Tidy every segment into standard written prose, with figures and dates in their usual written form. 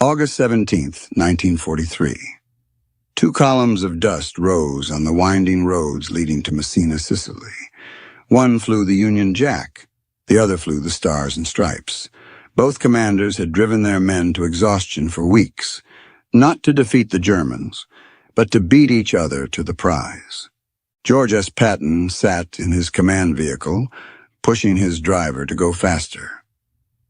August 17th, 1943. Two columns of dust rose on the winding roads leading to Messina, Sicily. One flew the Union Jack, the other flew the Stars and Stripes. Both commanders had driven their men to exhaustion for weeks, not to defeat the Germans, but to beat each other to the prize. George S. Patton sat in his command vehicle, pushing his driver to go faster.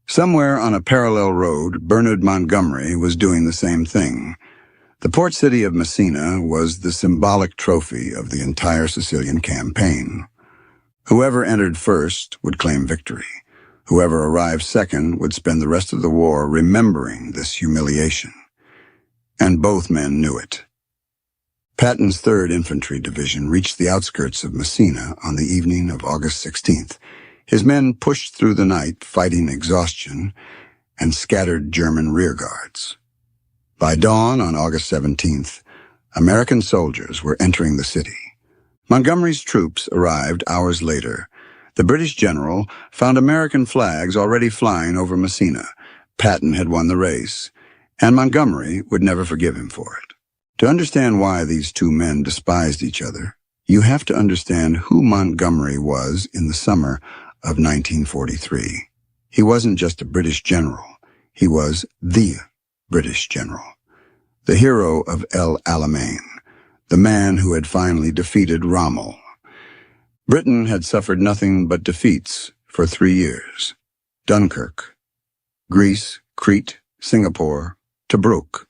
Somewhere on a parallel road, Bernard Montgomery was doing the same thing. The port city of Messina was the symbolic trophy of the entire Sicilian campaign. Whoever entered first would claim victory. Whoever arrived second would spend the rest of the war remembering this humiliation. And both men knew it. Patton's 3rd Infantry Division reached the outskirts of Messina on the evening of August 16th. His men pushed through the night, fighting exhaustion, and scattered German rearguards. By dawn on August 17th, American soldiers were entering the city. Montgomery's troops arrived hours later. The British general found American flags already flying over Messina. Patton had won the race, and Montgomery would never forgive him for it. To understand why these two men despised each other, you have to understand who Montgomery was in the summer of 1943. He wasn't just a British general. He was the British general, the hero of El Alamein, the man who had finally defeated Rommel. Britain had suffered nothing but defeats for 3 years. Dunkirk, Greece, Crete, Singapore, Tobruk.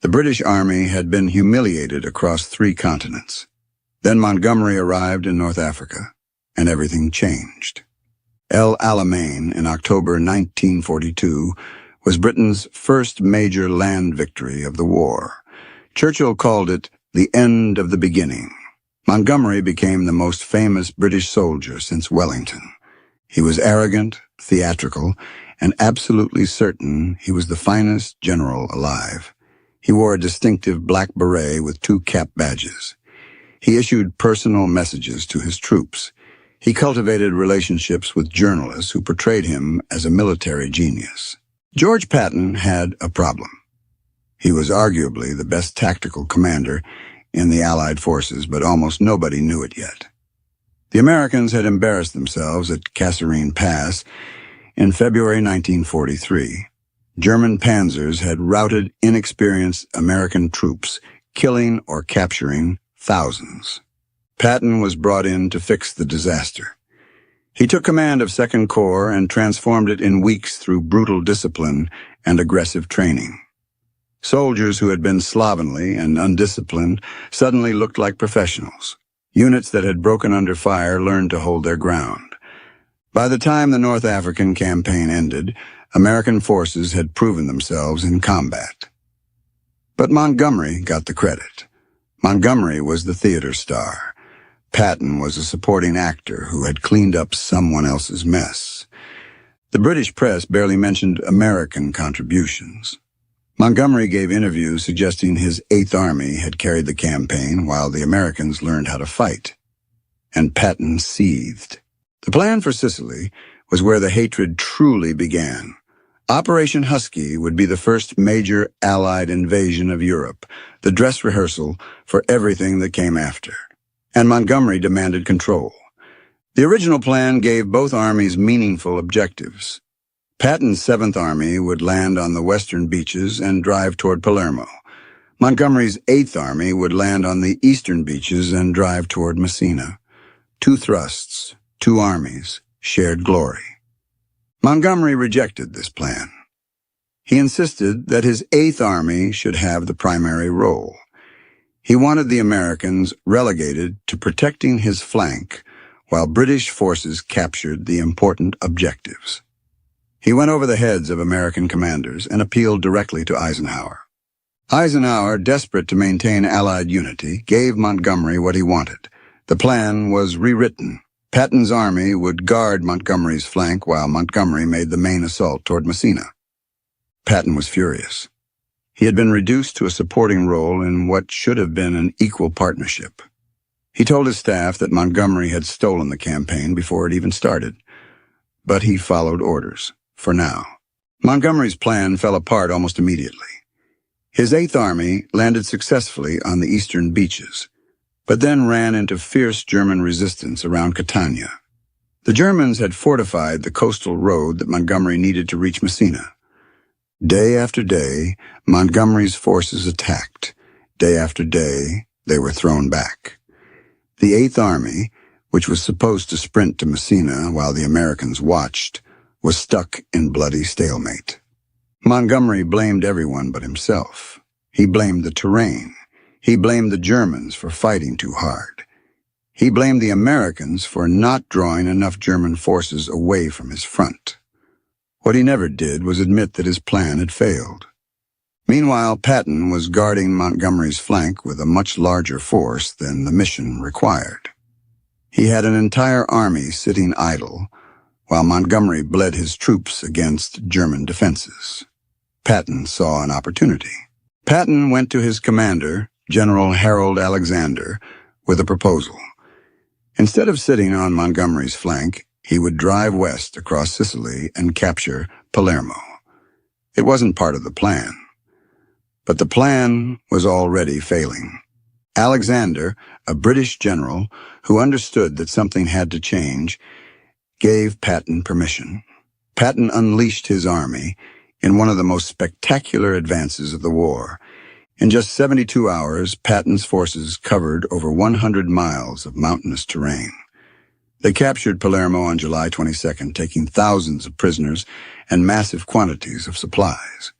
The British Army had been humiliated across 3 continents. Then Montgomery arrived in North Africa, and everything changed. El Alamein in October 1942 was Britain's first major land victory of the war. Churchill called it the end of the beginning. Montgomery became the most famous British soldier since Wellington. He was arrogant, theatrical, and absolutely certain he was the finest general alive. He wore a distinctive black beret with 2 cap badges. He issued personal messages to his troops. He cultivated relationships with journalists who portrayed him as a military genius. George Patton had a problem. He was arguably the best tactical commander in the Allied forces, but almost nobody knew it yet. The Americans had embarrassed themselves at Kasserine Pass in February 1943. German panzers had routed inexperienced American troops, killing or capturing thousands. Patton was brought in to fix the disaster. He took command of 2nd Corps and transformed it in weeks through brutal discipline and aggressive training. Soldiers who had been slovenly and undisciplined suddenly looked like professionals. Units that had broken under fire learned to hold their ground. By the time the North African campaign ended, American forces had proven themselves in combat. But Montgomery got the credit. Montgomery was the theater star. Patton was a supporting actor who had cleaned up someone else's mess. The British press barely mentioned American contributions. Montgomery gave interviews suggesting his 8th Army had carried the campaign while the Americans learned how to fight. And Patton seethed. The plan for Sicily was where the hatred truly began. Operation Husky would be the first major Allied invasion of Europe, the dress rehearsal for everything that came after. And Montgomery demanded control. The original plan gave both armies meaningful objectives. Patton's 7th Army would land on the western beaches and drive toward Palermo. Montgomery's 8th Army would land on the eastern beaches and drive toward Messina. 2 thrusts, 2 armies, shared glory. Montgomery rejected this plan. He insisted that his 8th Army should have the primary role. He wanted the Americans relegated to protecting his flank while British forces captured the important objectives. He went over the heads of American commanders and appealed directly to Eisenhower. Eisenhower, desperate to maintain Allied unity, gave Montgomery what he wanted. The plan was rewritten. Patton's army would guard Montgomery's flank while Montgomery made the main assault toward Messina. Patton was furious. He had been reduced to a supporting role in what should have been an equal partnership. He told his staff that Montgomery had stolen the campaign before it even started. But he followed orders, for now. Montgomery's plan fell apart almost immediately. His Eighth Army landed successfully on the eastern beaches, but then ran into fierce German resistance around Catania. The Germans had fortified the coastal road that Montgomery needed to reach Messina. Day after day, Montgomery's forces attacked. Day after day, they were thrown back. The Eighth Army, which was supposed to sprint to Messina while the Americans watched, was stuck in bloody stalemate. Montgomery blamed everyone but himself. He blamed the terrain. He blamed the Germans for fighting too hard. He blamed the Americans for not drawing enough German forces away from his front. What he never did was admit that his plan had failed. Meanwhile, Patton was guarding Montgomery's flank with a much larger force than the mission required. He had an entire army sitting idle, while Montgomery bled his troops against German defenses. Patton saw an opportunity. Patton went to his commander, General Harold Alexander, with a proposal. Instead of sitting on Montgomery's flank, he would drive west across Sicily and capture Palermo. It wasn't part of the plan. But the plan was already failing. Alexander, a British general who understood that something had to change, gave Patton permission. Patton unleashed his army in one of the most spectacular advances of the war. In just 72 hours, Patton's forces covered over 100 miles of mountainous terrain. They captured Palermo on July 22nd, taking thousands of prisoners and massive quantities of supplies.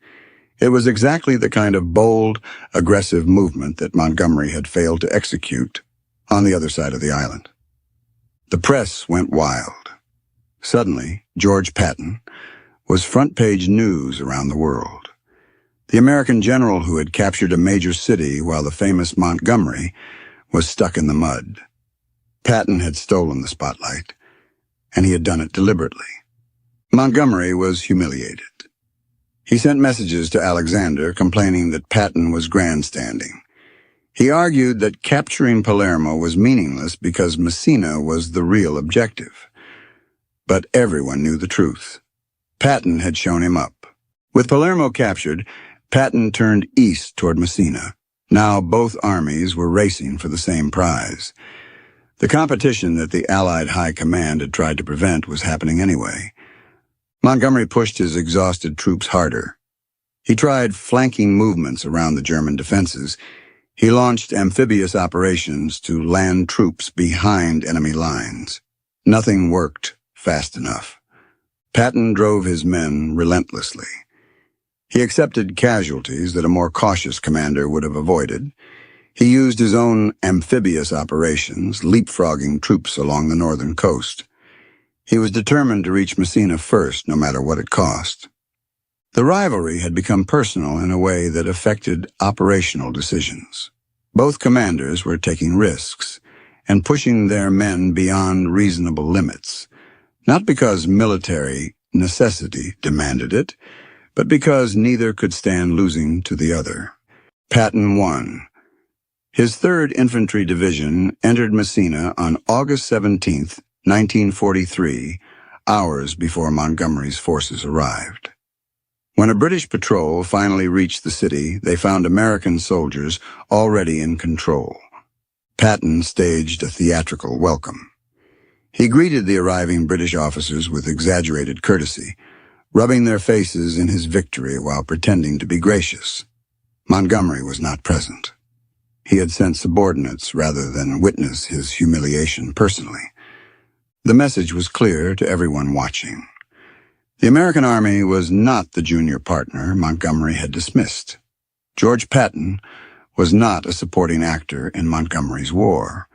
It was exactly the kind of bold, aggressive movement that Montgomery had failed to execute on the other side of the island. The press went wild. Suddenly, George Patton was front-page news around the world. The American general who had captured a major city while the famous Montgomery was stuck in the mud. Patton had stolen the spotlight, and he had done it deliberately. Montgomery was humiliated. He sent messages to Alexander complaining that Patton was grandstanding. He argued that capturing Palermo was meaningless because Messina was the real objective. But everyone knew the truth. Patton had shown him up. With Palermo captured, Patton turned east toward Messina. Now both armies were racing for the same prize. The competition that the Allied High Command had tried to prevent was happening anyway. Montgomery pushed his exhausted troops harder. He tried flanking movements around the German defenses. He launched amphibious operations to land troops behind enemy lines. Nothing worked fast enough. Patton drove his men relentlessly. He accepted casualties that a more cautious commander would have avoided. He used his own amphibious operations, leapfrogging troops along the northern coast. He was determined to reach Messina first, no matter what it cost. The rivalry had become personal in a way that affected operational decisions. Both commanders were taking risks and pushing their men beyond reasonable limits, not because military necessity demanded it, but because neither could stand losing to the other. Patton won. His 3rd Infantry Division entered Messina on August 17, 1943, hours before Montgomery's forces arrived. When a British patrol finally reached the city, they found American soldiers already in control. Patton staged a theatrical welcome. He greeted the arriving British officers with exaggerated courtesy, rubbing their faces in his victory while pretending to be gracious. Montgomery was not present. He had sent subordinates rather than witness his humiliation personally. The message was clear to everyone watching. The American Army was not the junior partner Montgomery had dismissed. George Patton was not a supporting actor in Montgomery's war.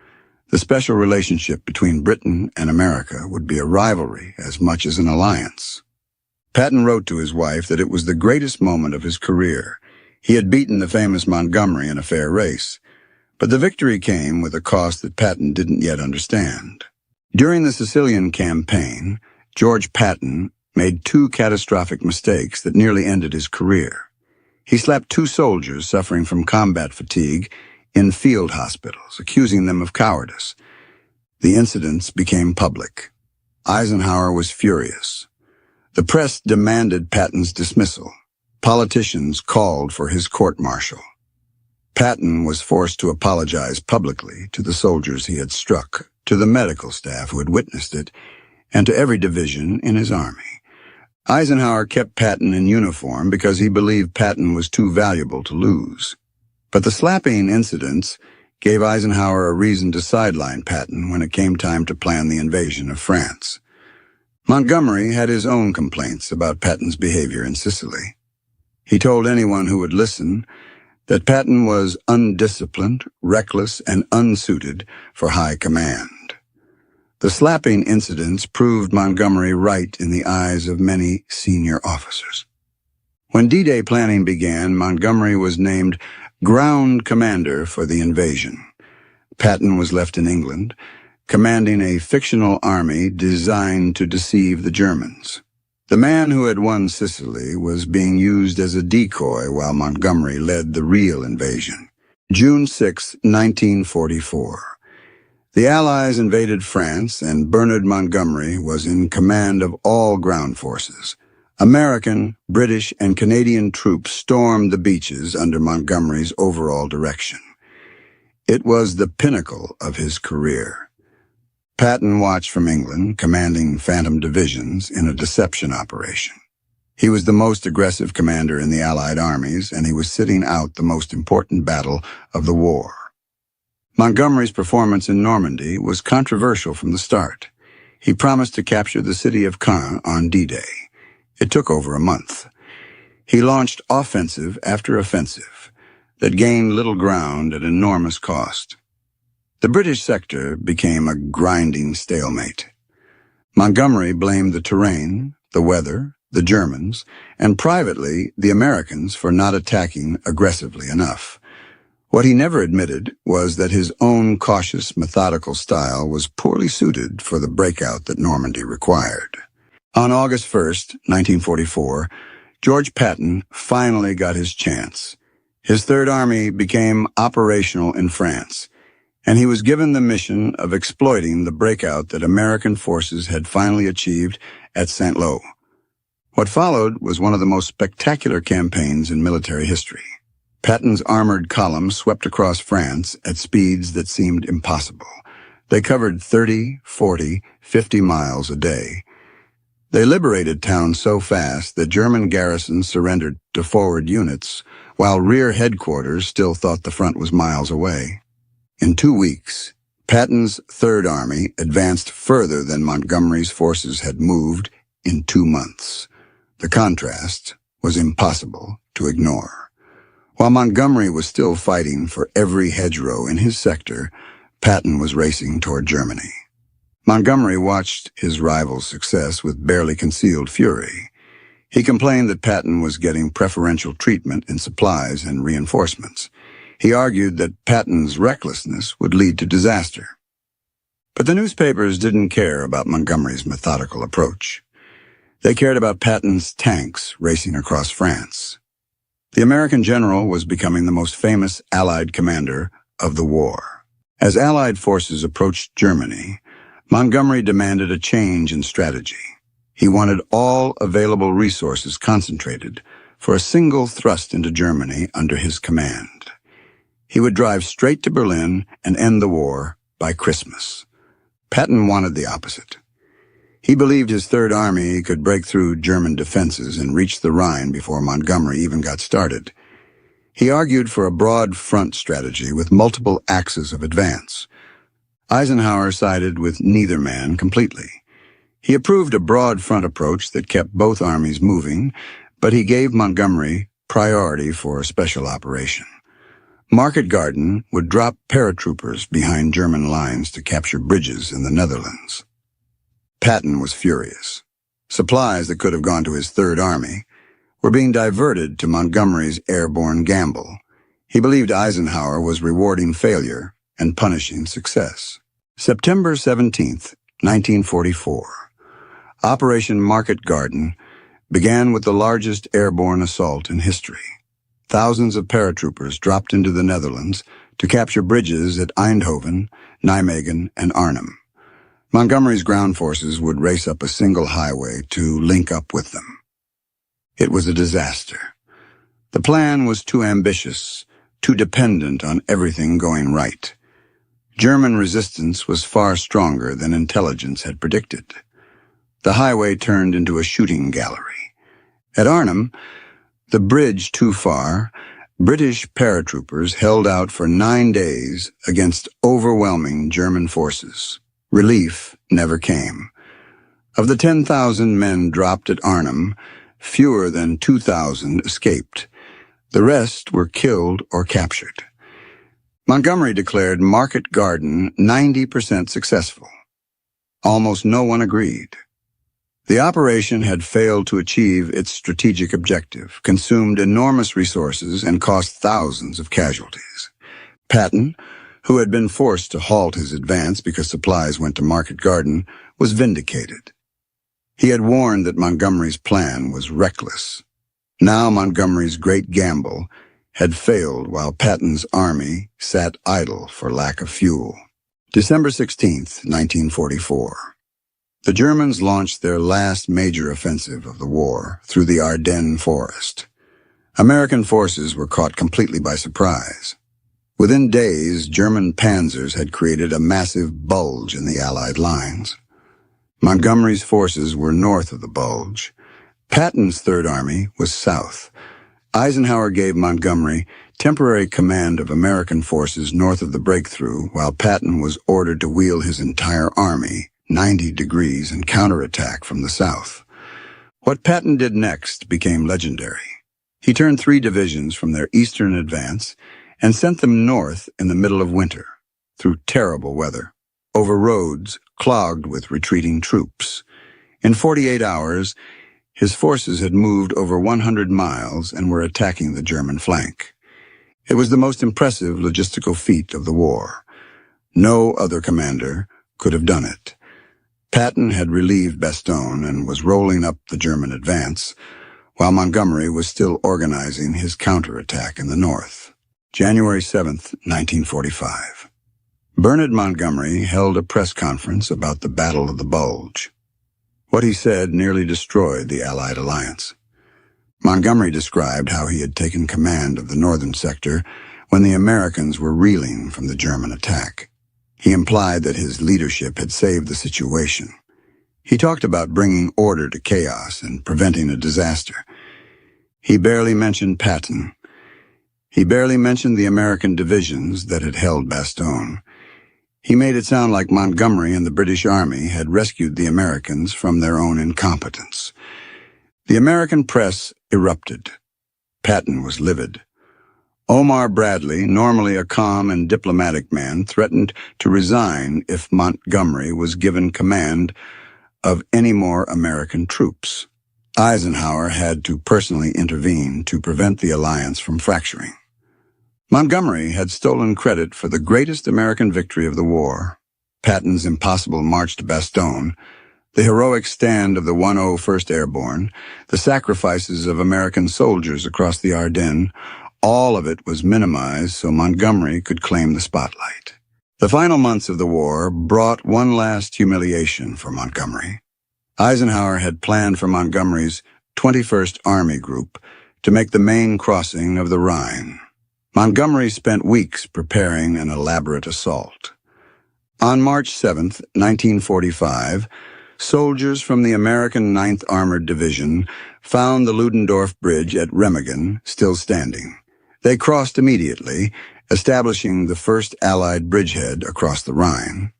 The special relationship between Britain and America would be a rivalry as much as an alliance. Patton wrote to his wife that it was the greatest moment of his career. He had beaten the famous Montgomery in a fair race, but the victory came with a cost that Patton didn't yet understand. During the Sicilian campaign, George Patton made 2 catastrophic mistakes that nearly ended his career. He slapped 2 soldiers suffering from combat fatigue in field hospitals, accusing them of cowardice. The incidents became public. Eisenhower was furious. The press demanded Patton's dismissal. Politicians called for his court-martial. Patton was forced to apologize publicly to the soldiers he had struck, to the medical staff who had witnessed it, and to every division in his army. Eisenhower kept Patton in uniform because he believed Patton was too valuable to lose. But the slapping incidents gave Eisenhower a reason to sideline Patton when it came time to plan the invasion of France. Montgomery had his own complaints about Patton's behavior in Sicily. He told anyone who would listen that Patton was undisciplined, reckless, and unsuited for high command. The slapping incidents proved Montgomery right in the eyes of many senior officers. When D-Day planning began, Montgomery was named ground commander for the invasion. Patton was left in England, commanding a fictional army designed to deceive the Germans. The man who had won Sicily was being used as a decoy while Montgomery led the real invasion. June 6, 1944. The Allies invaded France, and Bernard Montgomery was in command of all ground forces. American, British, and Canadian troops stormed the beaches under Montgomery's overall direction. It was the pinnacle of his career. Patton watched from England, commanding phantom divisions in a deception operation. He was the most aggressive commander in the Allied armies, and he was sitting out the most important battle of the war. Montgomery's performance in Normandy was controversial from the start. He promised to capture the city of Caen on D-Day. It took over a month. He launched offensive after offensive that gained little ground at enormous cost. The British sector became a grinding stalemate. Montgomery blamed the terrain, the weather, the Germans, and privately the Americans for not attacking aggressively enough. What he never admitted was that his own cautious, methodical style was poorly suited for the breakout that Normandy required. On August 1st, 1944, George Patton finally got his chance. His Third Army became operational in France, and he was given the mission of exploiting the breakout that American forces had finally achieved at Saint-Lô. What followed was one of the most spectacular campaigns in military history. Patton's armored columns swept across France at speeds that seemed impossible. They covered 30, 40, 50 miles a day. They liberated towns so fast that German garrisons surrendered to forward units, while rear headquarters still thought the front was miles away. In 2 weeks, Patton's Third Army advanced further than Montgomery's forces had moved in 2 months. The contrast was impossible to ignore. While Montgomery was still fighting for every hedgerow in his sector, Patton was racing toward Germany. Montgomery watched his rival's success with barely concealed fury. He complained that Patton was getting preferential treatment in supplies and reinforcements. He argued that Patton's recklessness would lead to disaster. But the newspapers didn't care about Montgomery's methodical approach. They cared about Patton's tanks racing across France. The American general was becoming the most famous Allied commander of the war. As Allied forces approached Germany, Montgomery demanded a change in strategy. He wanted all available resources concentrated for a single thrust into Germany under his command. He would drive straight to Berlin and end the war by Christmas. Patton wanted the opposite. He believed his Third Army could break through German defenses and reach the Rhine before Montgomery even got started. He argued for a broad front strategy with multiple axes of advance. Eisenhower sided with neither man completely. He approved a broad front approach that kept both armies moving, but he gave Montgomery priority for a special operation. Market Garden would drop paratroopers behind German lines to capture bridges in the Netherlands. Patton was furious. Supplies that could have gone to his Third Army were being diverted to Montgomery's airborne gamble. He believed Eisenhower was rewarding failure and punishing success. September 17th, 1944. Operation Market Garden began with the largest airborne assault in history. Thousands of paratroopers dropped into the Netherlands to capture bridges at Eindhoven, Nijmegen, and Arnhem. Montgomery's ground forces would race up a single highway to link up with them. It was a disaster. The plan was too ambitious, too dependent on everything going right. German resistance was far stronger than intelligence had predicted. The highway turned into a shooting gallery. At Arnhem, the bridge too far, British paratroopers held out for 9 days against overwhelming German forces. Relief never came. Of the 10,000 men dropped at Arnhem, fewer than 2,000 escaped. The rest were killed or captured. Montgomery declared Market Garden 90% successful. Almost no one agreed. The operation had failed to achieve its strategic objective, consumed enormous resources, and cost thousands of casualties. Patton, who had been forced to halt his advance because supplies went to Market Garden, was vindicated. He had warned that Montgomery's plan was reckless. Now Montgomery's great gamble had failed while Patton's army sat idle for lack of fuel. December 16th, 1944. The Germans launched their last major offensive of the war through the Ardennes forest. American forces were caught completely by surprise. Within days, German panzers had created a massive bulge in the Allied lines. Montgomery's forces were north of the bulge. Patton's Third Army was south. Eisenhower gave Montgomery temporary command of American forces north of the breakthrough, while Patton was ordered to wheel his entire army 90 degrees and counterattack from the south. What Patton did next became legendary. He turned 3 divisions from their eastern advance and sent them north in the middle of winter, through terrible weather, over roads clogged with retreating troops. In 48 hours, his forces had moved over 100 miles and were attacking the German flank. It was the most impressive logistical feat of the war. No other commander could have done it. Patton had relieved Bastogne and was rolling up the German advance, while Montgomery was still organizing his counterattack in the north. January 7th, 1945. Bernard Montgomery held a press conference about the Battle of the Bulge. What he said nearly destroyed the Allied alliance. Montgomery described how he had taken command of the northern sector when the Americans were reeling from the German attack. He implied that his leadership had saved the situation. He talked about bringing order to chaos and preventing a disaster. He barely mentioned Patton. He barely mentioned the American divisions that had held Bastogne. He made it sound like Montgomery and the British Army had rescued the Americans from their own incompetence. The American press erupted. Patton was livid. Omar Bradley, normally a calm and diplomatic man, threatened to resign if Montgomery was given command of any more American troops. Eisenhower had to personally intervene to prevent the alliance from fracturing. Montgomery had stolen credit for the greatest American victory of the war, Patton's impossible march to Bastogne, the heroic stand of the 101st Airborne, the sacrifices of American soldiers across the Ardennes. All of it was minimized so Montgomery could claim the spotlight. The final months of the war brought one last humiliation for Montgomery. Eisenhower had planned for Montgomery's 21st Army Group to make the main crossing of the Rhine. Montgomery spent weeks preparing an elaborate assault. On March 7, 1945, soldiers from the American 9th Armored Division found the Ludendorff Bridge at Remagen still standing. They crossed immediately, establishing the first Allied bridgehead across the Rhine.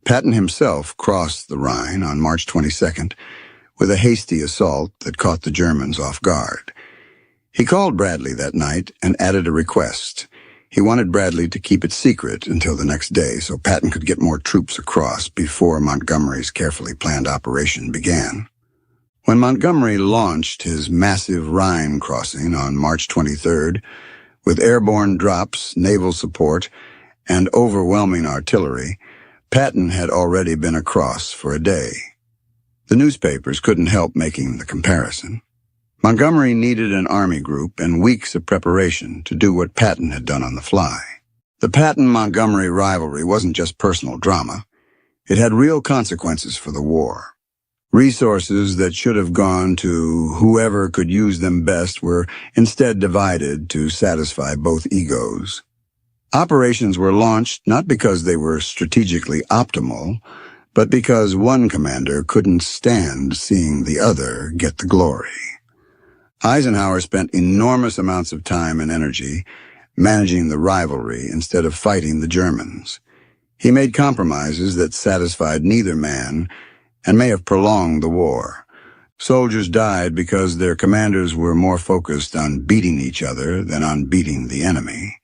Patton himself crossed the Rhine on March 22nd with a hasty assault that caught the Germans off guard. He called Bradley that night and added a request. He wanted Bradley to keep it secret until the next day so Patton could get more troops across before Montgomery's carefully planned operation began. When Montgomery launched his massive Rhine crossing on March 23rd, with airborne drops, naval support, and overwhelming artillery, Patton had already been across for a day. The newspapers couldn't help making the comparison. Montgomery needed an army group and weeks of preparation to do what Patton had done on the fly. The Patton-Montgomery rivalry wasn't just personal drama. It had real consequences for the war. Resources that should have gone to whoever could use them best were instead divided to satisfy both egos. Operations were launched not because they were strategically optimal, but because one commander couldn't stand seeing the other get the glory. Eisenhower spent enormous amounts of time and energy managing the rivalry instead of fighting the Germans. He made compromises that satisfied neither man and may have prolonged the war. Soldiers died because their commanders were more focused on beating each other than on beating the enemy.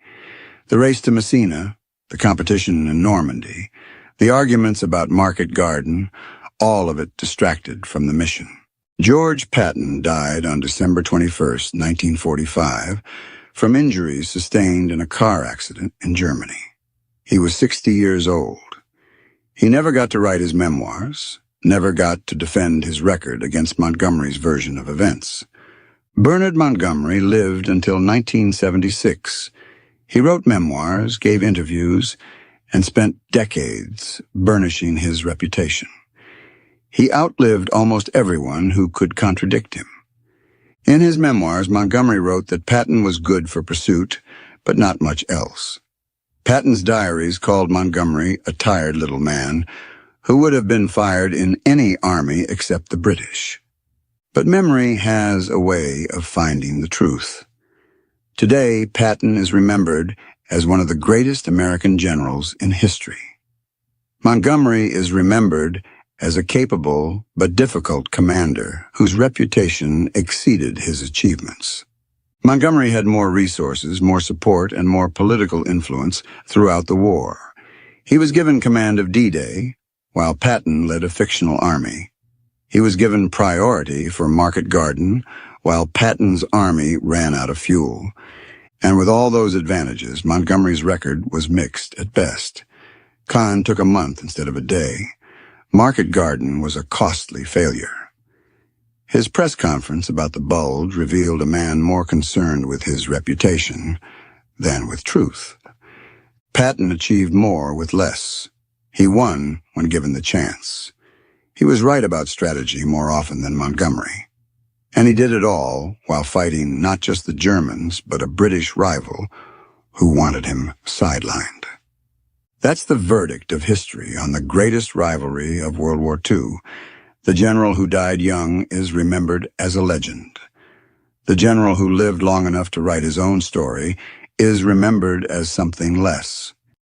The race to Messina, the competition in Normandy, the arguments about Market Garden, all of it distracted from the mission. George Patton died on December 21, 1945, from injuries sustained in a car accident in Germany. He was 60 years old. He never got to write his memoirs, never got to defend his record against Montgomery's version of events. Bernard Montgomery lived until 1976. He wrote memoirs, gave interviews, and spent decades burnishing his reputation. He outlived almost everyone who could contradict him. In his memoirs, Montgomery wrote that Patton was good for pursuit, but not much else. Patton's diaries called Montgomery a tired little man who would have been fired in any army except the British. But memory has a way of finding the truth. Today, Patton is remembered as one of the greatest American generals in history. Montgomery is remembered as a capable but difficult commander whose reputation exceeded his achievements. Montgomery had more resources, more support, and more political influence throughout the war. He was given command of D-Day, while Patton led a fictional army. He was given priority for Market Garden, while Patton's army ran out of fuel. And with all those advantages, Montgomery's record was mixed at best. Caen took a month instead of a day. Market Garden was a costly failure. His press conference about the bulge revealed a man more concerned with his reputation than with truth. Patton achieved more with less. He won when given the chance. He was right about strategy more often than Montgomery. And he did it all while fighting not just the Germans, but a British rival who wanted him sidelined. That's the verdict of history on the greatest rivalry of World War II. The general who died young is remembered as a legend. The general who lived long enough to write his own story is remembered as something less.